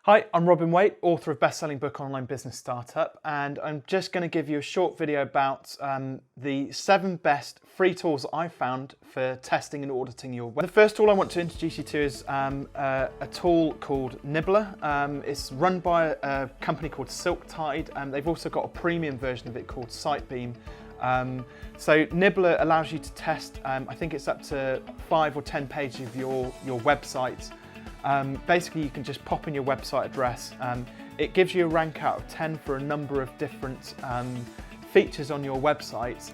Hi, I'm Robin Waite, author of best-selling book Online Business Startup, and I'm just going to give you a short video about the 7 best free tools that I've found for testing and auditing your web. The first tool I want to introduce you to is a tool called Nibbler. It's run by a company called Silktide, and they've also got a premium version of it called Sitebeam. So Nibbler allows you to test, I think it's up to 5 or 10 pages of your website. Basically, you can just pop in your website address. It gives you a rank out of 10 for a number of different features on your website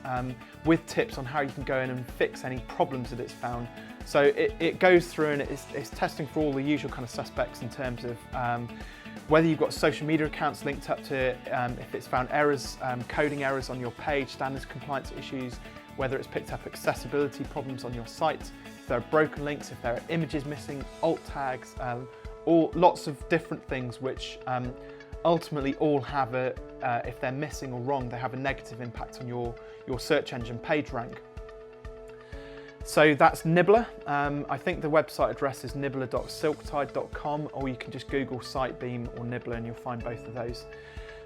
with tips on how you can go in and fix any problems that it's found. So it goes through and it's testing for all the usual kind of suspects in terms of whether you've got social media accounts linked up to it, if it's found errors, coding errors on your page, standards compliance issues, whether it's picked up accessibility problems on your site, if there are broken links, if there are images missing, alt tags, lots of different things which ultimately all have if they're missing or wrong, they have a negative impact on your search engine page rank. So that's Nibbler. I think the website address is nibbler.silktide.com, or you can just Google Sitebeam or Nibbler and you'll find both of those.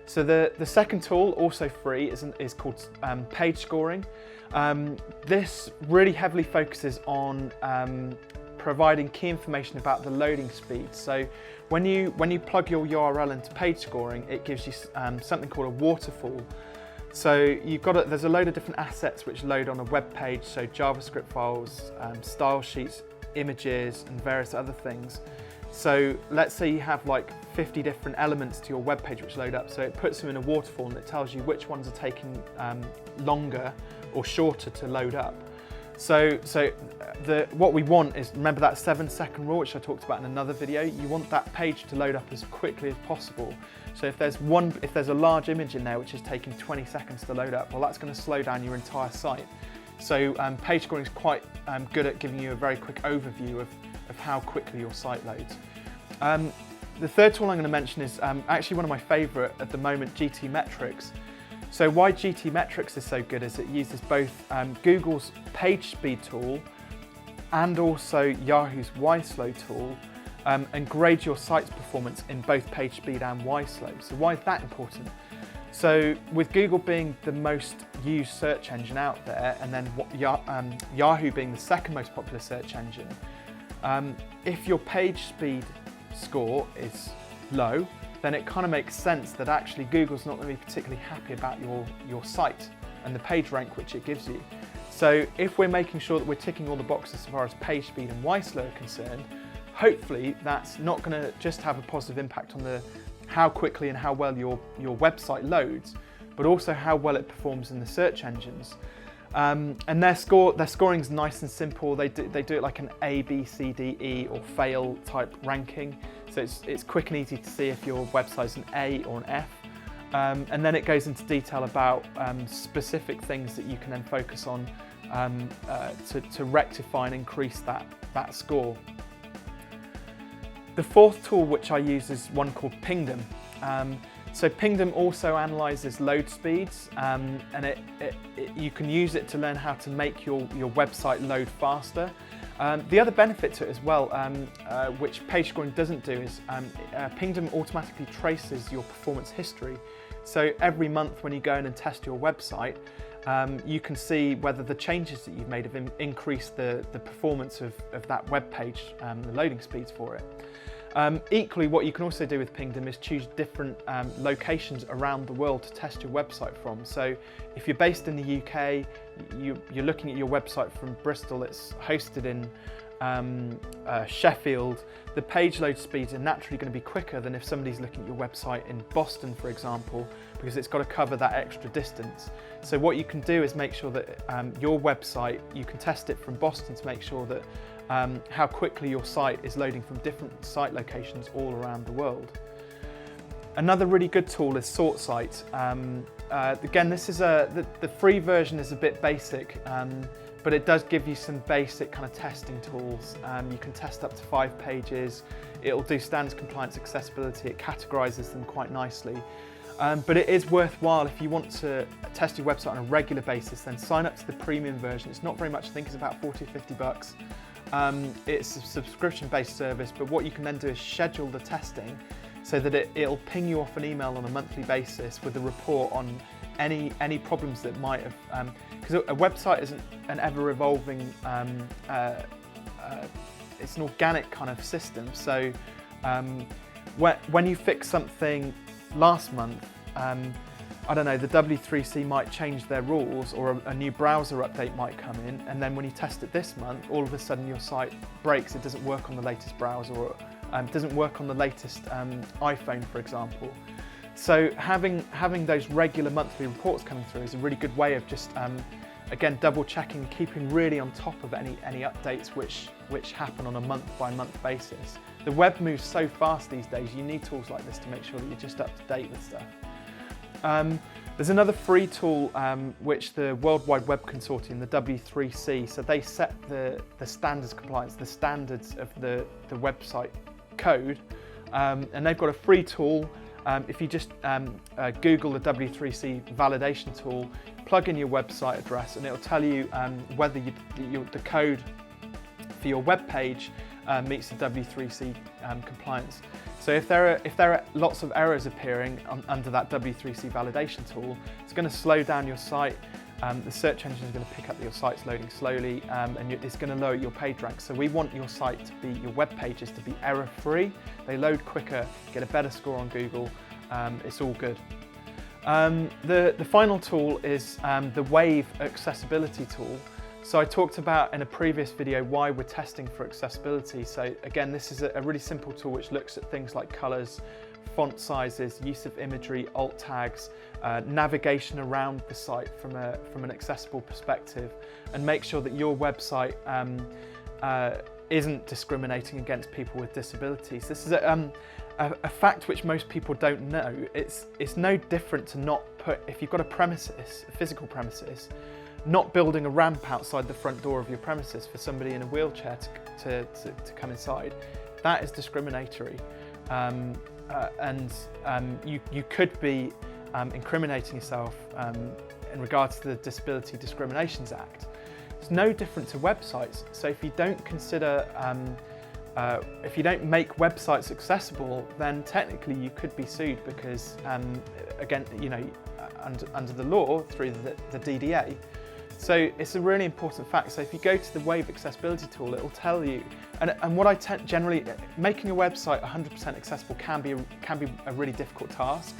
So the second tool, also free, is called page scoring. This really heavily focuses on providing key information about the loading speed. So when you plug your URL into page scoring, it gives you something called a waterfall. So there's a load of different assets which load on a web page, so JavaScript files, style sheets, images, and various other things. So let's say you have like 50 different elements to your web page which load up. So it puts them in a waterfall and it tells you which ones are taking longer or shorter to load up. So what we want is, remember that 7-second rule which I talked about in another video, you want that page to load up as quickly as possible. So if there's a large image in there which is taking 20 seconds to load up, well, that's going to slow down your entire site. So page scoring is quite good at giving you a very quick overview of how quickly your site loads. The third tool I'm going to mention is actually one of my favourite at the moment, GTmetrix. So why GTmetrix is so good is it uses both Google's PageSpeed tool and also Yahoo's YSlow tool and grades your site's performance in both PageSpeed and YSlow. So why is that important? So with Google being the most used search engine out there, and then Yahoo being the second most popular search engine, if your page speed score is low, then it kind of makes sense that actually Google's not going to be particularly happy about your site and the page rank which it gives you. So if we're making sure that we're ticking all the boxes as far as page speed and YSlow are concerned, hopefully that's not going to just have a positive impact on how quickly and how well your website loads, but also how well it performs in the search engines. And their scoring is nice and simple. They do it like an A, B, C, D, E or fail type ranking. So it's quick and easy to see if your website's an A or an F. And then it goes into detail about specific things that you can then focus on to rectify and increase that score. The fourth tool which I use is one called Pingdom. So Pingdom also analyzes load speeds, and you can use it to learn how to make your website load faster. The other benefit to it as well, which page scoring doesn't do, is Pingdom automatically traces your performance history. So every month when you go in and test your website, you can see whether the changes that you've made have increased the performance of that web page, the loading speeds for it. Equally, what you can also do with Pingdom is choose different locations around the world to test your website from. So if you're based in the UK, you're looking at your website from Bristol, it's hosted in Sheffield, the page load speeds are naturally going to be quicker than if somebody's looking at your website in Boston, for example, because it's got to cover that extra distance. So what you can do is make sure that your website, you can test it from Boston to make sure that how quickly your site is loading from different site locations all around the world. Another really good tool is SortSite. Again, this is the free version is a bit basic, but it does give you some basic kind of testing tools. You can test up to 5 pages. It'll do standards compliance, accessibility. It categorizes them quite nicely. But it is worthwhile if you want to test your website on a regular basis, then sign up to the premium version. It's not very much, I think it's about 40 or 50 bucks. It's a subscription-based service, but what you can then do is schedule the testing. so that it'll ping you off an email on a monthly basis with a report on any problems that might have, because a website isn't an ever-evolving, it's an organic kind of system. So when you fix something last month, I don't know, the W3C might change their rules, or a new browser update might come in, and then when you test it this month, all of a sudden your site breaks. It doesn't work on the latest browser, or doesn't work on the latest iPhone, for example. So having those regular monthly reports coming through is a really good way of just, again, double checking, keeping really on top of any updates which happen on a month-by-month basis. The web moves so fast these days, you need tools like this to make sure that you're just up to date with stuff. There's another free tool which the World Wide Web Consortium, the W3C, so they set the standards compliance, the standards of the website code, and they've got a free tool. If you just Google the W3C validation tool, plug in your website address, and it'll tell you whether the code for your web page meets the W3C compliance. So if there are lots of errors appearing under that W3C validation tool, it's going to slow down your site. The search engine is going to pick up that your site's loading slowly, and it's going to lower your page rank. So we want your site to be, your web pages to be error-free. They load quicker, get a better score on Google. It's all good. The final tool is the Wave accessibility tool. So I talked about in a previous video why we're testing for accessibility. So again, this is a really simple tool which looks at things like colors, font sizes, use of imagery, alt tags, navigation around the site from an accessible perspective, and make sure that your website isn't discriminating against people with disabilities. This is a fact which most people don't know. It's no different to not put, if you've got a premises, a physical premises, not building a ramp outside the front door of your premises for somebody in a wheelchair to come inside. That is discriminatory. You could be incriminating yourself in regards to the Disability Discriminations Act. It's no different to websites. So if you don't consider, if you don't make websites accessible, then technically you could be sued because, again, you know, under the law through the DDA. So it's a really important fact. So if you go to the Wave accessibility tool, it will tell you, and what I generally, making a website 100% accessible can be a really difficult task.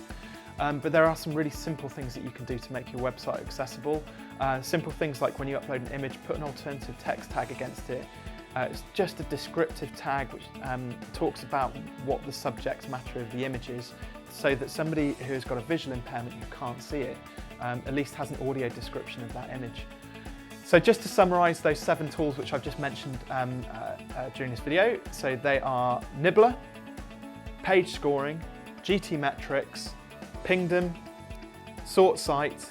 But there are some really simple things that you can do to make your website accessible. Simple things like when you upload an image, put an alternative text tag against it. It's just a descriptive tag which talks about what the subject matter of the image is, so that somebody who's got a visual impairment who can't see it at least has an audio description of that image. So just to summarise those 7 tools which I've just mentioned during this video, so they are Nibbler, Page Scoring, GTmetrix, Pingdom, SortSite,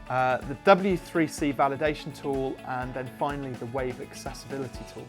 the W3C validation tool, and then finally the Wave accessibility tool.